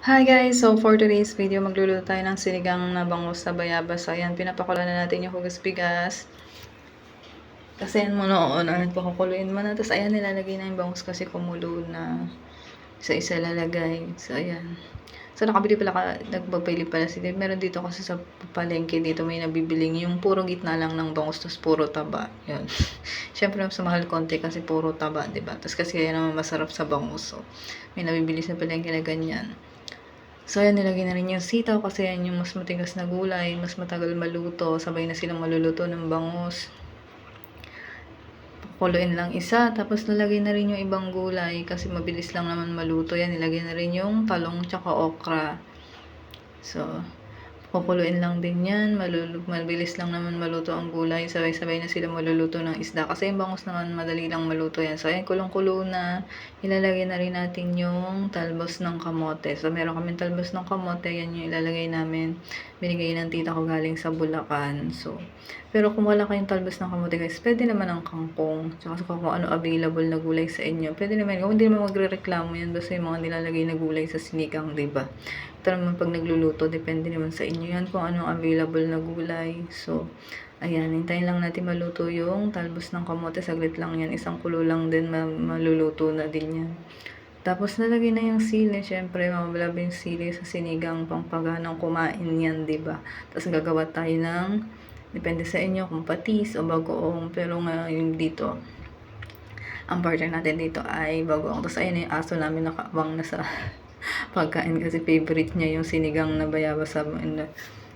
Hi guys! So for today's video, magluluto tayo ng sinigang na bangus sa bayabas. So ayan, pinapakulan na natin yung hugas bigas. Kasi yan muna, nagpakukuluin mo na. Tapos ayan, nilalagay na yung bangus kasi kumulo na. Isa-isa lalagay. So ayan. So nakabili pala nagpapili pala si Dave. Meron dito kasi sa palengke dito may nabibiling yung puro gitna lang ng bangus tapos puro taba. Yun. Syempre mas mahal konti kasi puro taba, 'di ba? Tapos kasi kaya naman masarap sa bangus. So may nabibili sa palengke na ganyan. So, ayan, nilagay na rin yung sitaw kasi yan yung mas matigas na gulay, mas matagal maluto, sabay na silang maluluto ng bangus. Pakuluin lang isa, tapos nilagay na rin yung ibang gulay kasi mabilis lang naman maluto yan. Nilagay na rin yung talong tsaka okra. So, kukuluin lang din yan. Mabilis lang naman maluto ang gulay. Sabay-sabay na sila maluluto ng isda. Kasi yung bangus naman madali lang maluto yan. So, ayan, kulong-kulo na. Ilalagay na rin natin yung talbos ng kamote. So, meron kaming talbos ng kamote. Yan yung ilalagay namin. Binigay ng tita ko galing sa Bulacan. So, pero kung wala kayong talbos ng kamote guys, pwede naman ang kangkong. Tsaka kung ano available na gulay sa inyo. Pwede naman. Kung hindi naman magre-reklamo yan. Basta yung mga nilalagay na gulay sa sinigang, diba? Ito naman pag nagluluto, depende naman sa inyo yan kung anong available na gulay. So, ayan, hintayin lang natin maluto yung talbos ng kamote. Saglit lang yan. Isang kulo lang din, maluluto na din yan. Tapos nalagay na yung sili. Syempre, mamalab yung sili sa sinigang pangpaganang kumain yan, diba? Tapos gagawa tayo ng, depende sa inyo kung patis o bagoong. Pero ngayon dito, ang partner natin dito ay bagoong. Tapos ayun yung aso namin nakaabang na sa pagkain kasi favorite niya yung sinigang na bayabas sa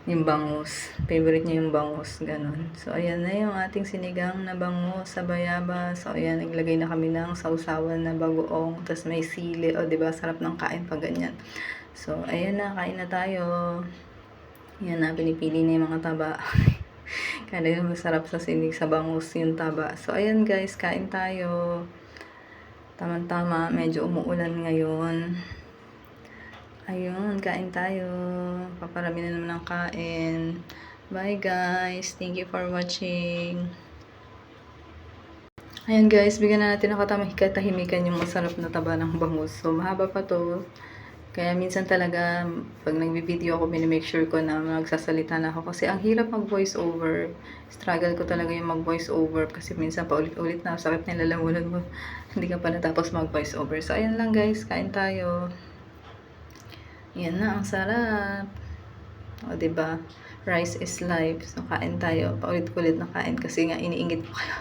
yung bangus. Favorite niya yung bangus, ganun. So, ayan na yung ating sinigang na bangus sa bayabas. So, ayan, naglagay na kami ng sausawan na bagoong. Tapos may sili. O, diba? Sarap ng kain pag ganyan. So, ayan na. Kain na tayo. Ayan na. Pinipili na yung mga taba. Kaya yung masarap sa sinig sa bangus yung taba. So, ayan guys. Kain tayo. Tama-tama. Medyo umuulan ngayon. Ayun, kain tayo. Paparami na naman ang kain. Bye guys. Thank you for watching. Ayan guys, bigyan na natin ng katahimikan yung masarap na taba ng bangus. So, mahaba pa to. Kaya minsan talaga, pag nagbi-video ako, minimake sure ko na magsasalita na ako. Kasi ang hirap mag-voice over. Struggle ko talaga yung mag-voice over. Kasi minsan paulit-ulit na, sakit na lalamunan mo. Hindi ka pa natapos mag-voice over. So, ayan lang guys, kain tayo. Yan na, ang sarap. O, diba? Rice is life. So, kain tayo. Paulit-ulit na kain kasi nga iniingit ko kayo.